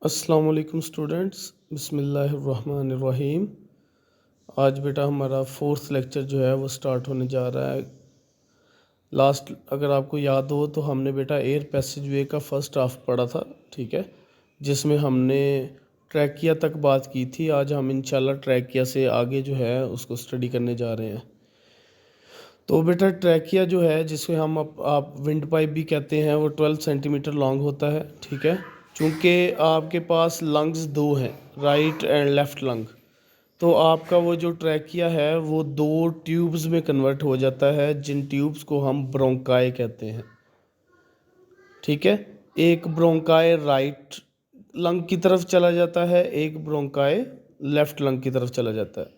अस्सलाम वालेकुम स्टूडेंट्स, बिस्मिल्लाहिर्रहमानिर्रहीम। आज बेटा हमारा फोर्थ लेक्चर जो है वो स्टार्ट होने जा रहा है। लास्ट अगर आपको याद हो तो हमने बेटा एयर पैसेज वे का फर्स्ट हाफ पढ़ा था, ठीक है, जिसमें हमने ट्रैकिया तक बात की थी। आज हम इंशाल्लाह ट्रैकिया से आगे जो है उसको स्टडी करने जा रहे हैं। तो बेटा ट्रैकिया जो है जिसे हम आप विंड पाइप भी कहते हैं, वो 12 सेंटीमीटर लॉन्ग होता है, ठीक है। चूँकि आपके पास लंग्स दो हैं, राइट एंड लेफ़्ट लंग, तो आपका वो जो ट्रैकिया है वो दो ट्यूब्स में कन्वर्ट हो जाता है, जिन ट्यूब्स को हम ब्रोंकाई कहते हैं, ठीक है। एक ब्रोंकाई राइट लंग की तरफ चला जाता है, एक ब्रोंकाई लेफ़्ट लंग की तरफ चला जाता है।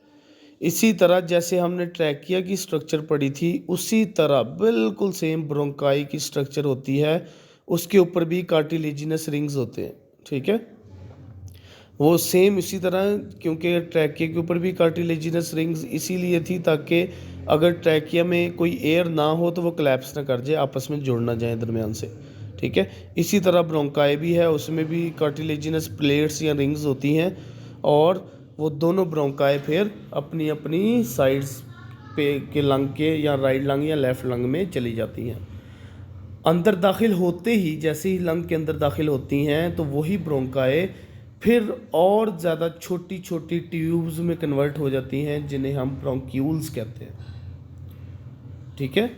इसी तरह जैसे हमने ट्रैकिया की स्ट्रक्चर पढ़ी थी, उसी तरह बिल्कुल सेम ब्रोंकाई की स्ट्रक्चर होती है। उसके ऊपर भी कार्टिलेजिनस रिंग्स होते हैं, ठीक है। वो सेम इसी तरह, क्योंकि ट्रैकिया के ऊपर भी कार्टिलेजिनस रिंग्स इसीलिए थी ताकि अगर ट्रैकिया में कोई एयर ना हो तो वो कोलैप्स ना कर जाए, आपस में जुड़ ना जाए दरमियान से, ठीक है। इसी तरह ब्रोंकाई भी है, उसमें भी कार्टिलेजिनस प्लेट्स या रिंग्स होती हैं, और वो दोनों ब्रोंकाई फिर अपनी अपनी साइड्स पे के लंग के या राइट लंग या लेफ़्ट लंग में चली जाती हैं। अंदर दाखिल होते ही, जैसे ही लंग के अंदर दाखिल होती हैं, तो वही ब्रोंकाई फिर और ज़्यादा छोटी छोटी ट्यूब्स में कन्वर्ट हो जाती हैं, जिन्हें हम ब्रोंक्यूल्स कहते हैं, ठीक है।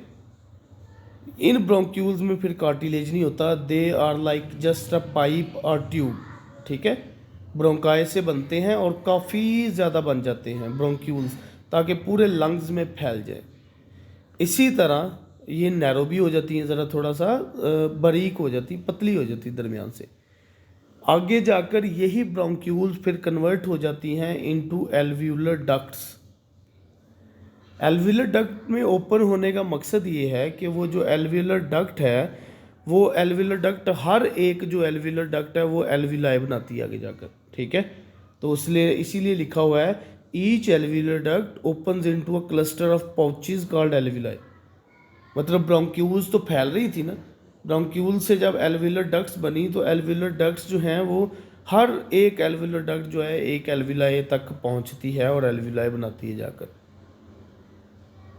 इन ब्रोंक्यूल्स में फिर कार्टिलेज नहीं होता, they are like just a pipe or tube, ठीक है। ब्रोंकाई से बनते हैं और काफ़ी ज़्यादा बन जाते हैं ब्रोंक्यूल्स, ताकि पूरे लंग्स में फैल जाए। इसी तरह ये नैरो भी हो जाती हैं, ज़रा थोड़ा सा बारीक हो जाती, पतली हो जाती दरमियान से। आगे जाकर यही ब्रोंक्यूल्स फिर कन्वर्ट हो जाती हैं into alveolar ducts. Alveolar duct में ओपन होने का मकसद ये है कि वो जो एल्व्यूलर डक्ट है, वो एल्व्यूलर डक्ट, हर एक जो एल्व्यूलर डक्ट है वो एल्व्यूलाई बनाती है आगे जाकर, ठीक है। तो इसलिए इसीलिए लिखा हुआ है each alveolar duct opens into a cluster of pouches called alveoli. मतलब ब्रोंक्यूल्स तो फैल रही थी ना, ब्रोंक्यूल से जब एल्व्यूलर डक्ट्स बनी तो एल्व्यूलर डक्ट्स जो हैं वो हर एक एल्व्यूलर डक्ट जो है एक एल्व्यूलाई तक पहुंचती है और एल्व्यूलाई बनाती है जाकर,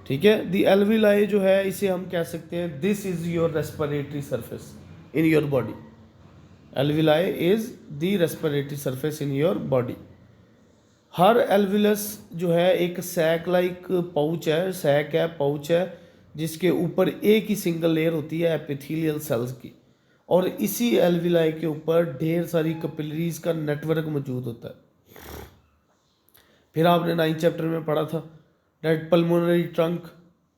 ठीक है। दी एल्व्यूलाई जो है इसे हम कह सकते हैं this is your respiratory surface in your body. Alveoli is the respiratory surface in your body. हर एल्वुलस जो है एक सैक लाइक पाउच है, सैक है, पाउच है, जिसके ऊपर एक ही सिंगल लेयर होती है एपिथेलियल सेल्स की, और इसी एल्वुलाई के ऊपर ढेर सारी कैपिलरीज का नेटवर्क मौजूद होता है। फिर आपने 9th चैप्टर में पढ़ा था डेट पल्मोनरी ट्रंक,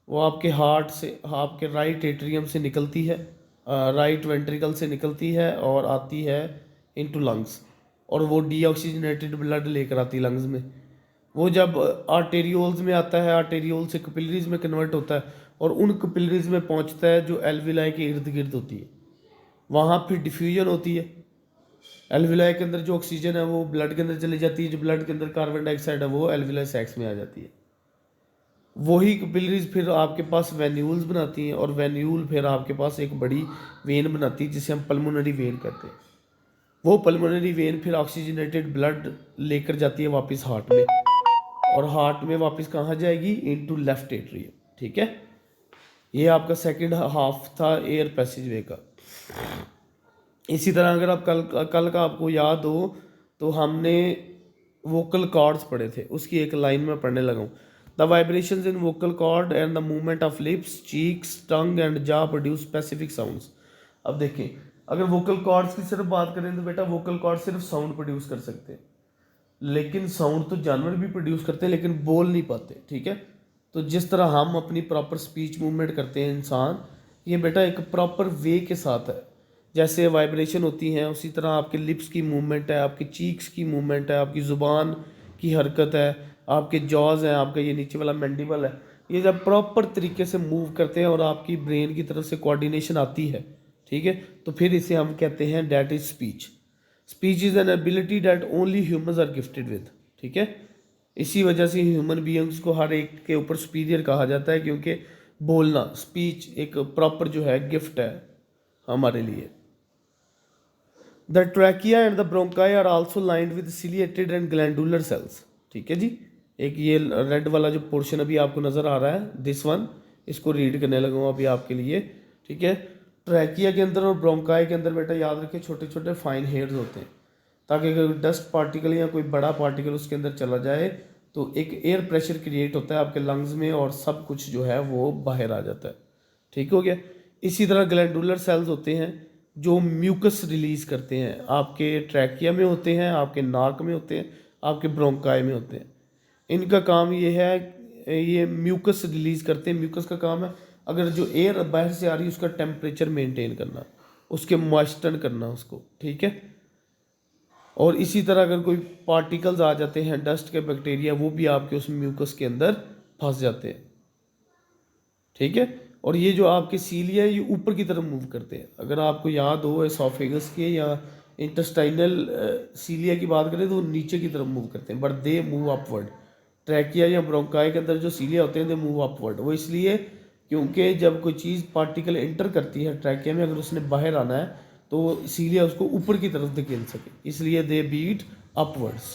वो आपके हार्ट से, आपके राइट एट्रियम से निकलती है, राइट वेंट्रिकल से निकलती है और आती है इनटू लंग्स, और वो डीऑक्सीजनेटेड ब्लड लेकर आती है लंग्स में। वो जब आर्टेरियोल्स में आता है, आर्टेरियोल से कैपिलरीज में कन्वर्ट होता है और उन कैपिलरीज में पहुंचता है जो एल्वुलाई के इर्द गिर्द होती है। वहाँ फिर डिफ्यूजन होती है, एल्वुलाई के अंदर जो ऑक्सीजन है वो ब्लड के अंदर चली जाती है, जो ब्लड के अंदर कार्बन डाइऑक्साइड है वो एल्वुलाई सैक्स में आ जाती है। वही कैपिलरीज फिर आपके पास वेन्यूल्स बनाती हैं, और वेन्यूल फिर आपके पास एक बड़ी वेन बनाती है जिसे हम पल्मोनरी वेन कहते हैं। वो पल्मोनरी वेन फिर ऑक्सीजनेटेड ब्लड लेकर जाती है वापस हार्ट में, और हार्ट में वापस कहाँ जाएगी, इनटू लेफ्ट एट्रियम, ठीक है। ये आपका सेकंड हाफ था एयर पैसेज वे का। इसी तरह अगर आप कल का आपको याद हो तो हमने वोकल कॉर्ड्स पढ़े थे, उसकी एक लाइन में पढ़ने लगा हूँ। The vibrations in vocal cord and the movement of lips, cheeks, tongue and jaw produce specific sounds. अब देखें, अगर वोकल कॉर्ड्स की सिर्फ बात करें तो बेटा वोकल कॉर्ड सिर्फ साउंड प्रोड्यूस कर सकते हैं, लेकिन साउंड तो जानवर भी प्रोड्यूस करते हैं लेकिन बोल नहीं पाते, ठीक है। तो जिस तरह हम अपनी प्रॉपर स्पीच मूवमेंट करते हैं इंसान, ये बेटा एक प्रॉपर वे के साथ है, जैसे वाइब्रेशन होती हैं उसी तरह आपके लिप्स की मूवमेंट है, आपकी चीक्स की मूवमेंट है, आपकी ज़ुबान की हरकत है, आपके जॉज हैं, आपका ये नीचे वाला मैंडिबल है, ये जब प्रॉपर तरीके से मूव करते हैं और आपकी ब्रेन की तरफ से कोऑर्डिनेशन आती है, ठीक है, तो फिर इसे हम कहते हैं that is speech. Speech is an ability that only humans are gifted with, ठीक है। इसी वजह से ह्यूमन बीइंग्स को हर एक के ऊपर सुपीरियर कहा जाता है, क्योंकि बोलना, स्पीच एक प्रॉपर जो है गिफ्ट है हमारे लिए। The trachea and the bronchi are also lined with ciliated and glandular cells. ठीक है जी, एक ये रेड वाला जो पोर्शन अभी आपको नज़र आ रहा है, दिस वन, इसको रीड करने लगा हूँ अभी आपके लिए। ठीक है, ट्रैकिया के अंदर और ब्रोंकाई के अंदर बेटा याद रखिए छोटे छोटे फाइन हेयर्स होते हैं, ताकि अगर डस्ट पार्टिकल या कोई बड़ा पार्टिकल उसके अंदर चला जाए तो एक एयर प्रेशर क्रिएट होता है आपके लंग्स में और सब कुछ जो है वो बाहर आ जाता है। ठीक हो गया। इसी तरह ग्लैंडुलर सेल्स होते हैं जो म्यूकस रिलीज करते हैं, आपके ट्रैकिया में होते हैं, आपके नाक में होते हैं, आपके ब्रोंकाई में होते हैं। इनका काम ये है, ये म्यूकस रिलीज करते हैं। म्यूकस का काम है अगर जो एयर बाहर से आ रही है उसका टेम्परेचर मेंटेन करना, उसके मॉइस्चर करना उसको। ठीक है, और इसी तरह अगर कोई पार्टिकल्स आ जाते हैं डस्ट के, बैक्टीरिया, वो भी आपके उस म्यूकस के अंदर फंस जाते हैं। ठीक है, और ये जो आपके सीलिया है ये ऊपर की तरफ मूव करते हैं। अगर आपको याद हो एसोफेगस के या इंटेस्टाइनल सीलिया की बात करें तो वो नीचे की तरफ मूव करते हैं, but they move upward. Trachea या ब्रोंकाई के अंदर जो सीलिया होते हैं दे मूव अपवर्ड। वो इसलिए क्योंकि जब कोई चीज़ पार्टिकल एंटर करती है ट्रैकिया में, अगर उसने बाहर आना है तो सीलिया उसको ऊपर की तरफ धकेल सके, इसलिए दे बीट अपवर्ड्स।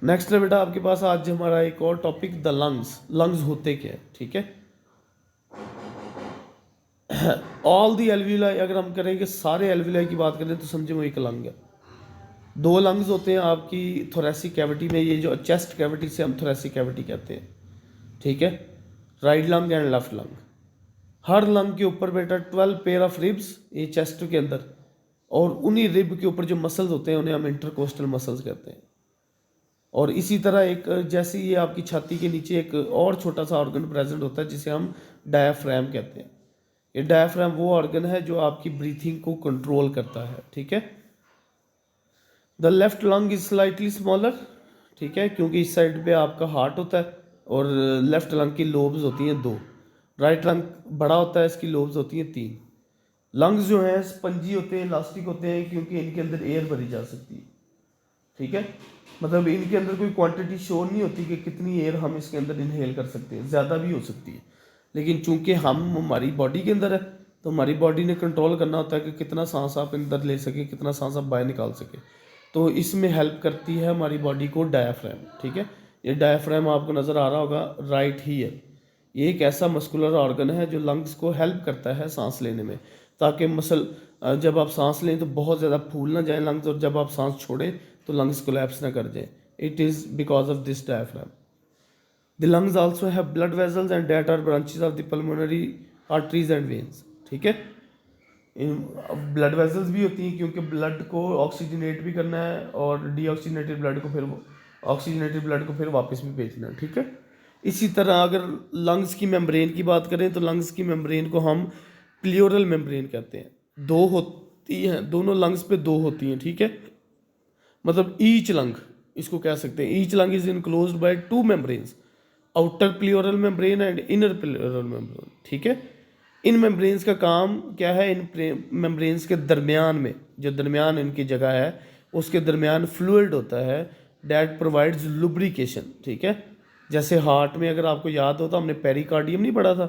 नेक्स्ट है बेटा आपके पास आज हमारा एक और टॉपिक, द लंग्स। लंग्स होते क्या है? ठीक है, ऑल दी एल्विलाई, अगर हम करेंगे सारे एल्विलाई की बात करें तो समझे वो एक लंग है। दो लंग्स होते हैं आपकी थोरेसिक कैविटी में, ये जो चेस्ट कैविटी से हम थोरेसिक कैविटी कहते हैं। ठीक है, right lung and left lung. Her lung के ऊपर बेटा 12 पेयर ऑफ रिब्स, ये चेस्ट के अंदर, और उन्हीं रिब के ऊपर जो मसल्स होते हैं उन्हें हम इंटरकोस्टल मसल्स कहते हैं। और इसी तरह एक जैसे ये आपकी छाती के नीचे एक और छोटा सा ऑर्गन प्रेजेंट होता है जिसे हम डायाफ्राम कहते हैं। ये डायाफ्राम वो ऑर्गन है जो आपकी ब्रीथिंग को कंट्रोल करता है। ठीक है, the left lung is slightly smaller. ठीक है, क्योंकि इस साइड पे आपका हार्ट होता है और लेफ्ट लंग की लोब्स होती हैं 2। राइट लंग बड़ा होता है, इसकी लोब्स होती हैं 3। लंग्स जो हैं स्पंजी होते हैं, इलास्टिक होते हैं, क्योंकि इनके अंदर एयर भरी जा सकती है। ठीक है, मतलब इनके अंदर कोई क्वांटिटी शो नहीं होती कि कितनी एयर हम इसके अंदर इनहेल कर सकते हैं, ज़्यादा भी हो सकती है। लेकिन चूंकि हम हमारी बॉडी के अंदर है तो हमारी बॉडी ने कंट्रोल करना होता है कि कितना सांस आप अंदर ले सके, कितना सांस आप बाहर निकाल सके। तो इसमें हेल्प करती है हमारी बॉडी को डायाफ्राम। ठीक है, ये डायाफ्राम आपको नज़र आ रहा होगा राइट हियर। ये एक ऐसा मस्कुलर ऑर्गन है जो लंग्स को हेल्प करता है सांस लेने में, ताकि मसल जब आप सांस लें तो बहुत ज़्यादा फूल ना जाए लंग्स, और जब आप सांस छोड़ें तो लंग्स कोलैप्स ना कर जाए। It is because of this diaphragm. The lungs also have blood vessels and that are branches of the pulmonary arteries and veins. ठीक है, ब्लड वेजल्स भी होती हैं क्योंकि ब्लड को ऑक्सीजनेट भी करना है और डीऑक्सीजनेटेड ब्लड को फिर ऑक्सीजनेटेड ब्लड को फिर वापस भी भेजना है। ठीक है, इसी तरह अगर लंग्स की मेम्ब्रेन की बात करें तो लंग्स की मेम्ब्रेन को हम प्लियोरल मेम्ब्रेन कहते हैं। 2 होती हैं, दोनों लंग्स पे 2 होती हैं। ठीक है, मतलब ईच लंग इसको कह सकते हैं। Each lung is enclosed by 2 membranes, outer pleural membrane and inner pleural membrane. ठीक है, इन मेम्ब्रेन्स का काम क्या है? इन मेम्ब्रेन्स के दरमियान में, जो दरमियान इनकी जगह है उसके दरमियान फ्लूइड होता है डैट प्रोवाइड्स लुब्रिकेशन। ठीक है, जैसे हार्ट में अगर आपको याद हो तो हमने पेरिकार्डियम नहीं पढ़ा था।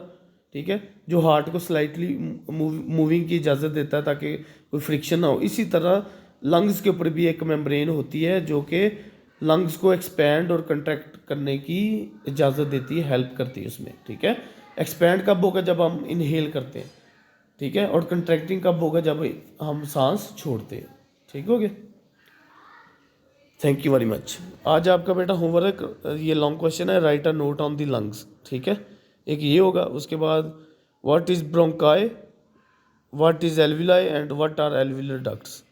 ठीक है, जो हार्ट को स्लाइटली मूविंग की इजाज़त देता है ताकि कोई फ्रिक्शन ना हो। इसी तरह लंग्स के ऊपर भी एक मेम्ब्रेन होती है जो कि लंग्स को एक्सपैंड और कंट्रैक्ट करने की इजाज़त देती है, हेल्प करती है उसमें। ठीक है, एक्सपैंड कब होगा? जब हम इनहेल करते हैं। ठीक है, और कंट्रैक्टिंग कब होगा? जब हम सांस छोड़ते हैं। ठीक हो गया, थैंक यू वेरी मच। आज आपका बेटा होमवर्क ये लॉन्ग क्वेश्चन है, write a note on the lungs. ठीक है, एक ये होगा, उसके बाद what is bronchi, what is alveoli and what are alveolar ducts.